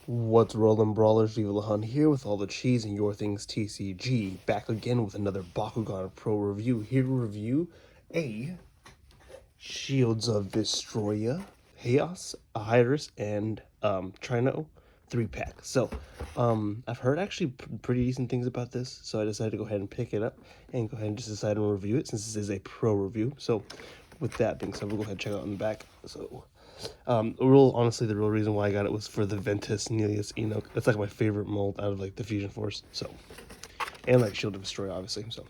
What's Rollin, Brawlers? Hunt here with all the cheese and your things TCG. Back again with another Bakugan Pro review. Here to review a Shields of Destroya, Haos, Hydorous, and Tryhino 3-pack. So, I've heard actually pretty decent things about this, so I decided to go ahead and pick it up and go ahead and just decide to review it since this is a pro review. So, with that being said, we'll go ahead and check it out in the back. So, honestly, the real reason why I got it was for the Ventus Nelius Enoch. That's like my favorite mold out of like the Fusion Force. So, and like Shield of Destroy, obviously. So,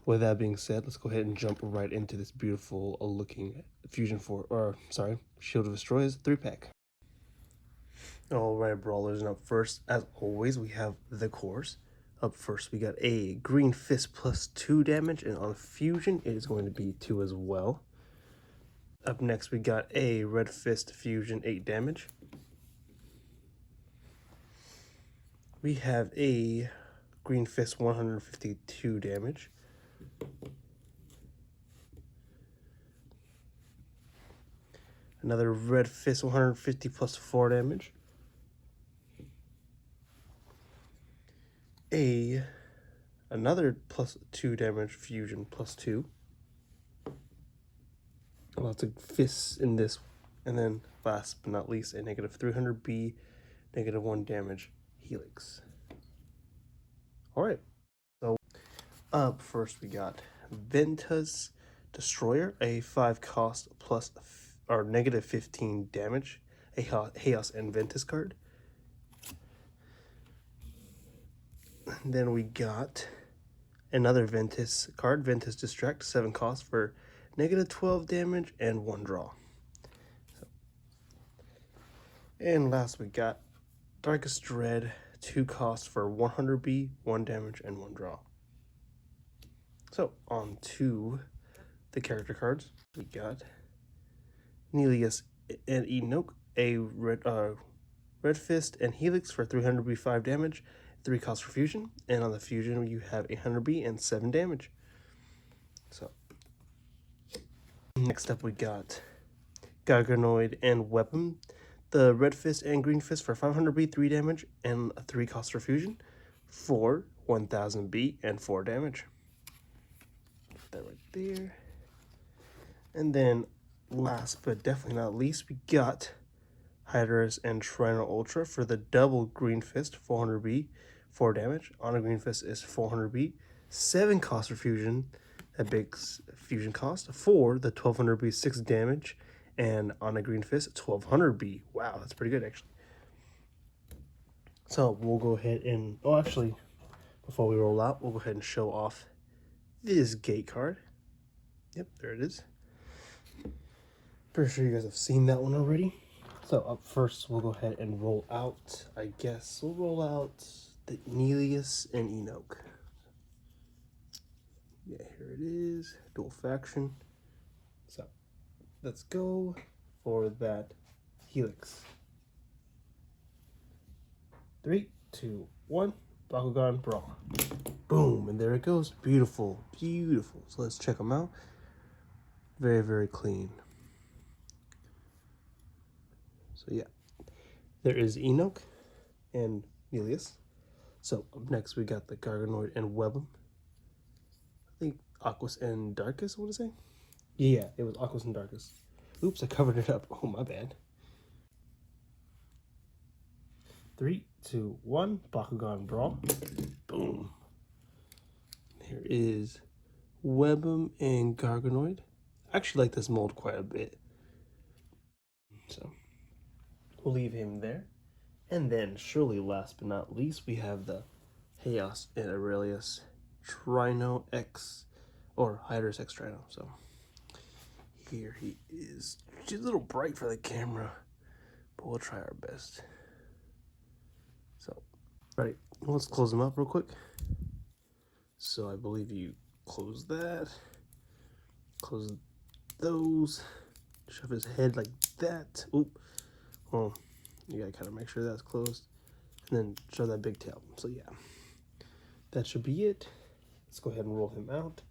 with that being said, let's go ahead and jump right into this beautiful looking Shield of Destroy's 3-pack. Alright, Brawlers, and up first, as always, we have the cores. Up first, we got a Green Fist plus 2 damage, and on Fusion, it is going to be 2 as well. Up next, we got a Red Fist Fusion 8 damage. We have a Green Fist 152 damage. Another Red Fist 150 plus 4 damage. Another plus 2 damage Fusion plus 2. Lots of fists in this. And then last but not least, a negative 300B, negative 1 damage Helix. Alright, so up first we got Ventus Destroyer, a 5 cost plus or negative 15 damage, a Haos and Ventus card. And then we got another Ventus card, Ventus Distract, 7 cost for negative 12 damage and 1 draw. And last we got Darkest Dread, 2 cost for 100B, 1 damage, and 1 draw. So, on to the character cards. We got Nelius and Enoch, a Red Fist and Helix for 300B, 5 damage, 3 cost for Fusion. And on the Fusion, you have 100B and 7 damage. So, next up we got Garganoid and Weapon. The Red Fist and Green Fist for 500B, 3 damage, and a 3 cost for Fusion for 1000B and 4 damage. Put that right there. And then, last but definitely not least, we got Hydorous and Tryhino Ultra for the double Green Fist, 400B, 4 damage. On a Green Fist is 400B, 7 cost for Fusion, a big Fusion cost, for the 1200B, 6 damage. And on a Green Fist, 1200B. Wow, that's pretty good, actually. So we'll go ahead and... Oh, actually, before we roll out, we'll go ahead and show off this gate card. Yep, there it is. Pretty sure you guys have seen that one already. So up first, we'll go ahead and roll out, I guess. We'll roll out the Nelius and Enoch. Yeah, here it is. Dual faction. So let's go for that Helix. 3, 2, 1, Bakugan Brawl. Boom, and there it goes. Beautiful, beautiful. So let's check them out. Very, very clean. So yeah, there is Enoch and Nelius. So up next we got the Garganoid and Webum. I think Aquas and Darkus, I want to say. Yeah, it was Aquas and Darkus. Oops, I covered it up. Oh, my bad. 3, 2, 1, Bakugan Brawl. Boom. Here is Webum and Garganoid. I actually like this mold quite a bit. So, we'll leave him there. And then, surely last but not least, we have the Haos and Aurelius Tryhino X, or Hydorous X Tryhino. So, here he is. She's a little bright for the camera, but we'll try our best. So, right, let's close them up real quick. So I believe you close that, close those, shove his head like that. Oop, well, you gotta kind of make sure that's closed, and then show that big tail. So yeah, that should be it. Let's go ahead and roll him out.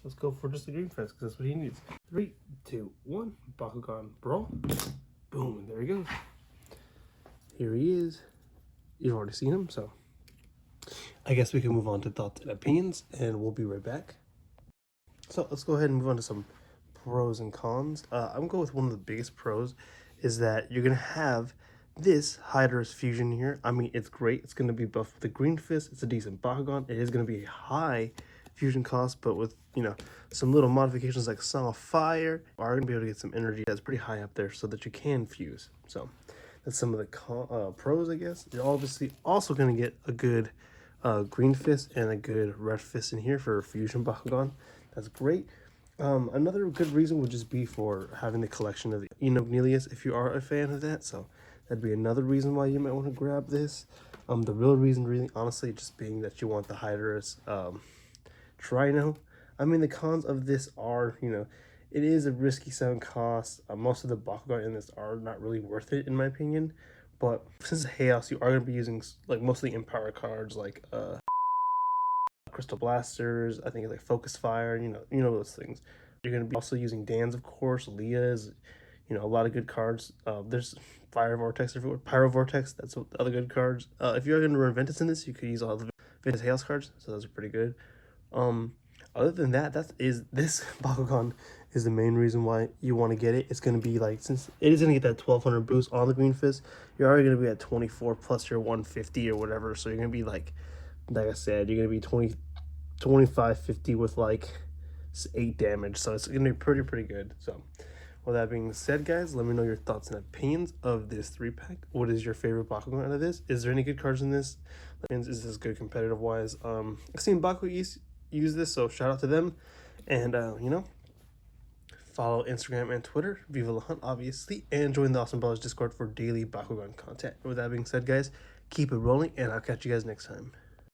Let's go for just the Green Fist, because that's what he needs. 3, 2, 1, Bakugan Brawl. Boom, and there he goes. here he is. You've already seen him, so I guess we can move on to thoughts and opinions, and we'll be right back. So let's go ahead and move on to some pros and cons. I'm going to go with one of the biggest pros is that you're going to have this Hydorous fusion here. I mean, it's great. It's going to be buffed with the green fist. It's a decent Bakugan. It is going to be a high fusion cost, but with, you know, some little modifications like Song of Fire, are going to be able to get some energy that's pretty high up there so that you can fuse. So that's some of the pros, I guess. You're obviously also going to get a good green fist and a good red fist in here for fusion Bakugan. That's great. Another good reason would just be for having the collection of the Enognileus if you are a fan of that. So that'd be another reason why you might want to grab this. The real reason, really, honestly, just being that you want the Hydorous Tryhino. I mean, the cons of this are, you know, it is a risky 7 cost. Most of the Bakugan in this are not really worth it, in my opinion. But since it's Haos, you are going to be using, like, mostly Empower cards, like, Crystal Blasters, I think like Focus Fire, you know those things. You're going to be also using Dan's, of course, Leah's, you know, a lot of good cards. There's Fire Vortex everywhere, Pyro Vortex, that's the other good cards. If you're going to run Ventus in this, you could use all the Ventus Haos cards, so those are pretty good. Other than that, this Bakugan is the main reason why you want to get it. It's going to be like, since it is going to get that 1200 boost on the Green Fist, you're already going to be at 24 plus your 150 or whatever, so you're going to be like I said, you're going to be 25, 50 with like 8 damage. So it's going to be pretty good. So with that being said, guys, let me know your thoughts and opinions of this 3-pack. What is your favorite Bakugan out of this? Is there any good cards in this? Is this good competitive wise? I've seen Baku use this, so shout out to them. And, you know, follow Instagram and Twitter, Viva La Hunt, obviously, and join the Awesome Brawlers Discord for daily Bakugan content. With that being said, guys, keep it rolling, and I'll catch you guys next time.